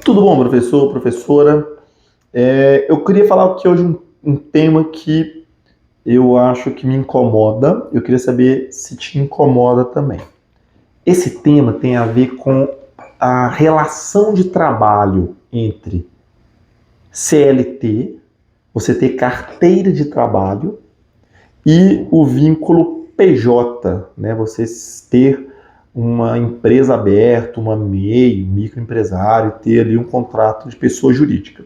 Tudo bom, professor, professora? Eu queria falar aqui hoje um tema que eu acho que me incomoda. Eu queria saber se te incomoda também. Esse tema tem a ver com a relação de trabalho entre CLT, você ter carteira de trabalho, e o vínculo PJ, né? Você ter uma empresa aberta, uma MEI, microempresário, ter ali um contrato de pessoa jurídica.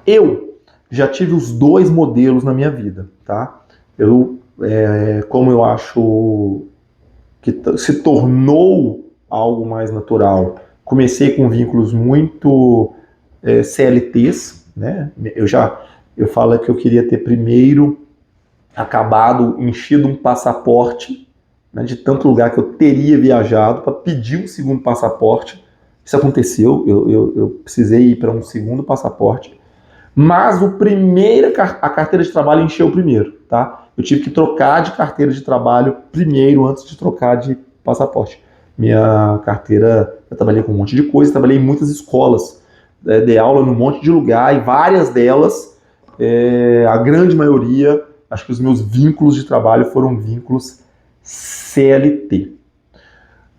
Eu já tive os dois modelos na minha vida, tá? Como eu acho que se tornou algo mais natural, comecei com vínculos muito CLTs, né? Eu falo que eu queria ter primeiro acabado, enchido um passaporte, né, de tanto lugar que eu teria viajado para pedir um segundo passaporte. Isso aconteceu, eu precisei ir para um segundo passaporte. Mas a carteira de trabalho encheu primeiro, tá? Eu tive que trocar de carteira de trabalho primeiro, antes de trocar de passaporte. Minha carteira, eu trabalhei com um monte de coisa, trabalhei em muitas escolas, dei aula num monte de lugar, e várias delas, a grande maioria, acho que os meus vínculos de trabalho foram vínculos CLT.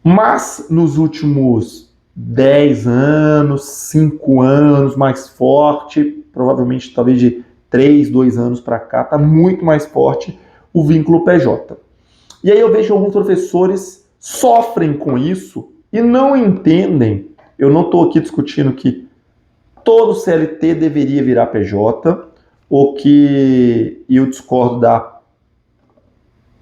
Mas nos últimos 10 anos, 5 anos, mais forte, provavelmente talvez de 3, 2 anos para cá, está muito mais forte o vínculo PJ. E aí eu vejo alguns professores sofrem com isso e não entendem. Eu não estou aqui discutindo que todo CLT deveria virar PJ, ou que eu discordo da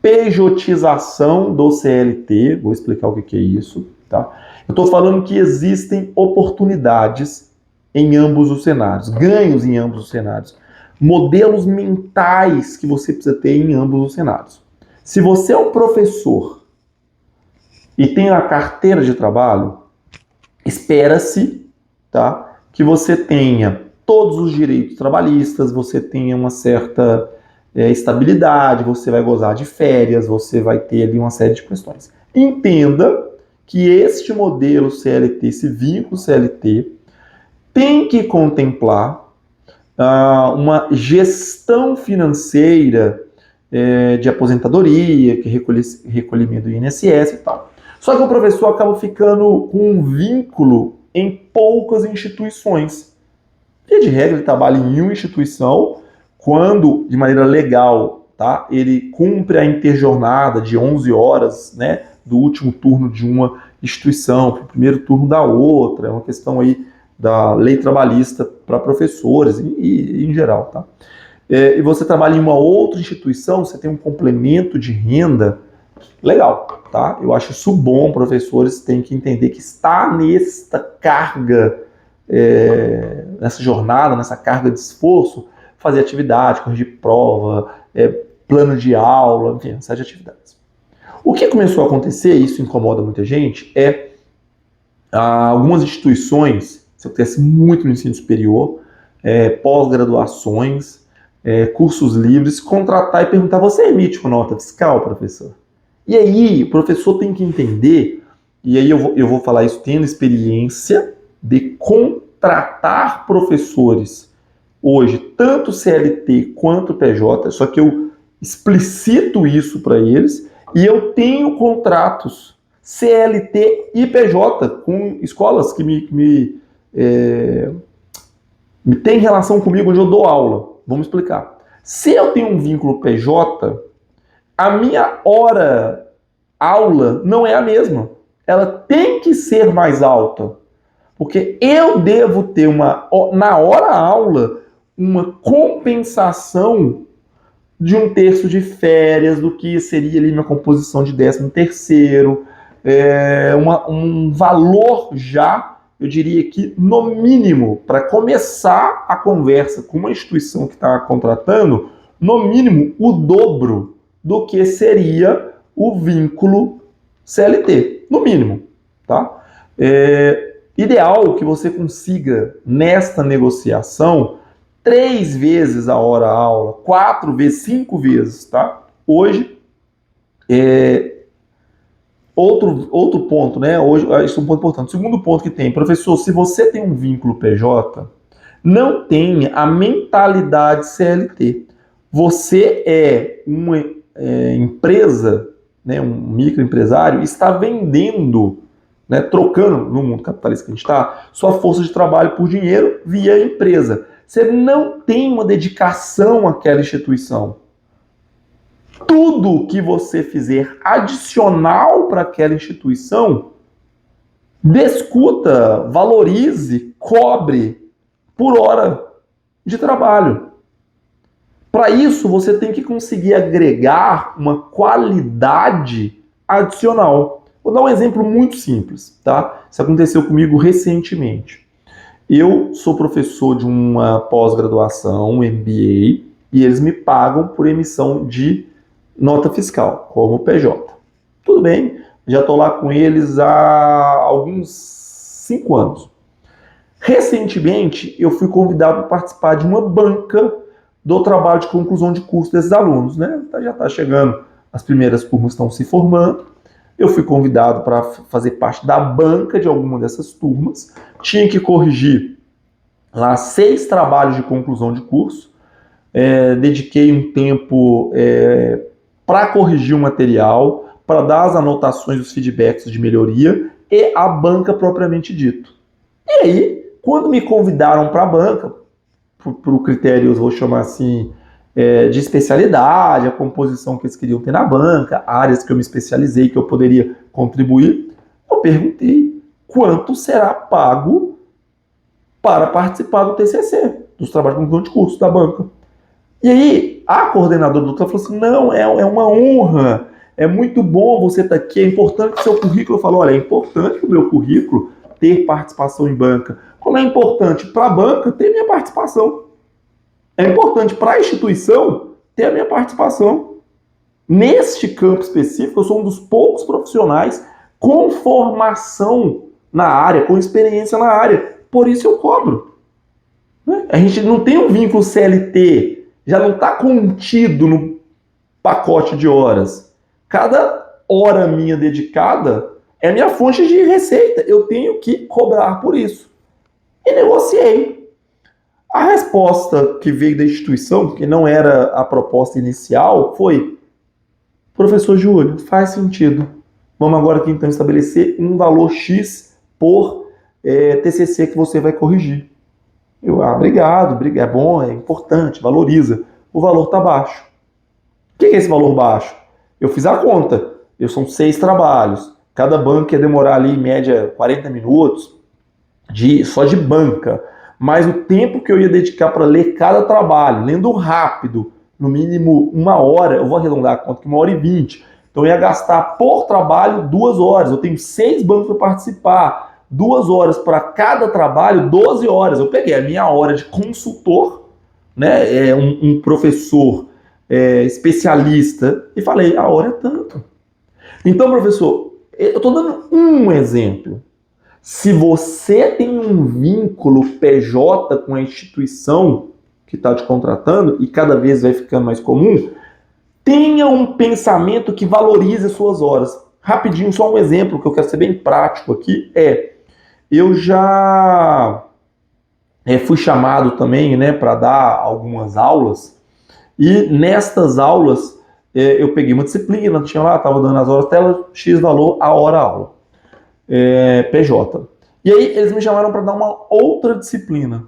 pejotização do CLT, vou explicar o que é isso, tá? Eu estou falando que existem oportunidades em ambos os cenários, ganhos em ambos os cenários, modelos mentais que você precisa ter em ambos os cenários. Se você é um professor e tem a carteira de trabalho, espera-se, tá, que você tenha todos os direitos trabalhistas, você tenha uma certa estabilidade, você vai gozar de férias, você vai ter ali uma série de questões. Entenda que este modelo CLT, esse vínculo CLT, tem que contemplar uma gestão financeira de aposentadoria, que recolhimento do INSS e tal. Só que o professor acaba ficando com um vínculo em poucas instituições. Via de regra, ele trabalha em uma instituição, quando, de maneira legal, tá, ele cumpre a interjornada de 11 horas, né, do último turno de uma instituição para o primeiro turno da outra. É uma questão aí da lei trabalhista para professores e em geral, tá? E você trabalha em uma outra instituição, você tem um complemento de renda, legal, tá? Eu acho isso bom, professores têm que entender que está nesta carga, nessa jornada, nessa carga de esforço, fazer atividade, corrigir prova, plano de aula, enfim, uma série de atividades. O que começou a acontecer, e isso incomoda muita gente, algumas instituições, isso acontece muito no ensino superior, pós-graduações, cursos livres, contratar e perguntar: você emite com nota fiscal, professor? E aí, o professor tem que entender, e aí eu vou falar isso tendo experiência de contratar professores hoje, tanto CLT quanto PJ, só que eu explicito isso para eles, e eu tenho contratos CLT e PJ com escolas que me têm relação comigo, onde eu dou aula. Vamos explicar. Se eu tenho um vínculo PJ, a minha hora aula não é a mesma. Ela tem que ser mais alta. Porque eu devo ter na hora aula, uma compensação de 1/3 de férias, do que seria ali minha composição de 13º, um valor já, eu diria que no mínimo, para começar a conversa com uma instituição que está contratando, no mínimo o dobro do que seria o vínculo CLT, no mínimo, tá? Ideal que você consiga, nesta negociação, 3 vezes a hora aula, 4 vezes, 5 vezes, tá? Hoje, Outro ponto, né? Hoje, isso é um ponto importante. O segundo ponto que tem, professor, se você tem um vínculo PJ, não tenha a mentalidade CLT. Você é uma empresa, né, um microempresário, está vendendo, né, trocando no mundo capitalista que a gente está, sua força de trabalho por dinheiro via empresa. Você não tem uma dedicação àquela instituição. Tudo que você fizer adicional para aquela instituição, discuta, valorize, cobre por hora de trabalho. Para isso, você tem que conseguir agregar uma qualidade adicional. Vou dar um exemplo muito simples, tá? Isso aconteceu comigo recentemente. Eu sou professor de uma pós-graduação, um MBA, e eles me pagam por emissão de nota fiscal, como PJ. Tudo bem, já estou lá com eles há alguns 5 anos. Recentemente, eu fui convidado para participar de uma banca do trabalho de conclusão de curso desses alunos, né? Já está chegando, as primeiras turmas estão se formando. Eu fui convidado para fazer parte da banca de alguma dessas turmas. Tinha que corrigir lá 6 trabalhos de conclusão de curso. Dediquei um tempo para corrigir o material, para dar as anotações, os feedbacks de melhoria e a banca propriamente dito. E aí, quando me convidaram para a banca, por critérios, vou chamar assim, de especialidade, a composição que eles queriam ter na banca, áreas que eu me especializei, que eu poderia contribuir, eu perguntei quanto será pago para participar do TCC, dos trabalhos de conclusão de curso da banca. E aí, a coordenadora do falou assim, não, é uma honra, é muito bom você estar aqui, é importante que o seu currículo, eu falo, olha, é importante o meu currículo ter participação em banca. Como é importante para a banca ter minha participação. É importante para a instituição ter a minha participação. Neste campo específico, eu sou um dos poucos profissionais com formação na área, com experiência na área. Por isso eu cobro. A gente não tem um vínculo CLT, já não está contido no pacote de horas. Cada hora minha dedicada é minha fonte de receita. Eu tenho que cobrar por isso. E negociei. A resposta que veio da instituição, que não era a proposta inicial, foi: professor Júlio, faz sentido. Vamos agora aqui então estabelecer um valor X por TCC que você vai corrigir. Eu, obrigado, é bom, é importante, valoriza. O valor está baixo. O que é esse valor baixo? Eu fiz a conta. São 6 trabalhos. Cada banca ia demorar ali, em média, 40 minutos só de banca. Mas o tempo que eu ia dedicar para ler cada trabalho, lendo rápido, no mínimo 1 hora, eu vou arredondar a conta que 1h20. Então eu ia gastar por trabalho 2 horas. Eu tenho 6 bancos para participar. 2 horas para cada trabalho, 12 horas. Eu peguei a minha hora de consultor, né, um professor especialista, e falei, a hora é tanto. Então, professor, eu estou dando um exemplo. Se você tem um vínculo PJ com a instituição que está te contratando, e cada vez vai ficando mais comum, tenha um pensamento que valorize as suas horas. Rapidinho, só um exemplo que eu quero ser bem prático aqui eu já fui chamado também, né, para dar algumas aulas, e nestas aulas eu peguei uma disciplina, tinha lá, estava dando as horas dela, X valor a hora aula. PJ. E aí eles me chamaram para dar uma outra disciplina.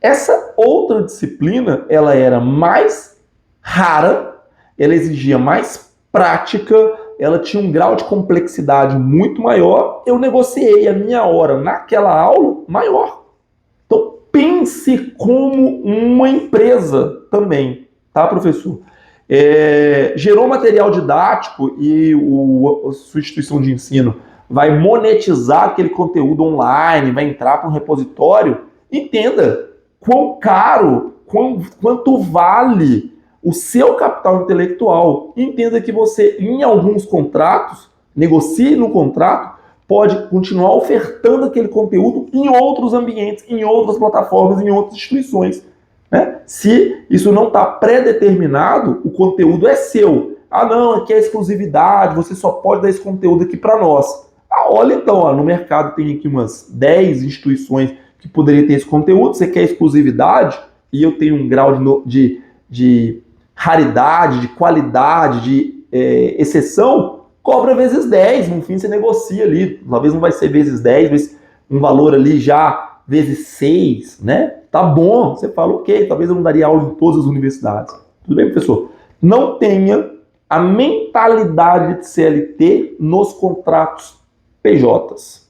Essa outra disciplina, ela era mais rara, ela exigia mais prática, ela tinha um grau de complexidade muito maior. Eu negociei a minha hora naquela aula maior. Então pense como uma empresa também, tá, professor? Gerou material didático e a sua instituição de ensino vai monetizar aquele conteúdo online, vai entrar para um repositório, entenda quão caro, quanto vale o seu capital intelectual. Entenda que você, em alguns contratos, negocie no contrato, pode continuar ofertando aquele conteúdo em outros ambientes, em outras plataformas, em outras instituições. Né? Se isso não está pré-determinado, o conteúdo é seu. Ah, não, aqui é exclusividade, você só pode dar esse conteúdo aqui para nós. Ah, olha então, ó, no mercado tem aqui umas 10 instituições que poderiam ter esse conteúdo, você quer exclusividade, e eu tenho um grau de raridade, de qualidade, de exceção, cobra vezes 10, no fim você negocia ali, talvez não vai ser vezes 10, mas um valor ali já vezes 6, né? Tá bom, você fala, ok, talvez eu não daria aula em todas as universidades. Tudo bem, professor? Não tenha a mentalidade de CLT nos contratos PJs.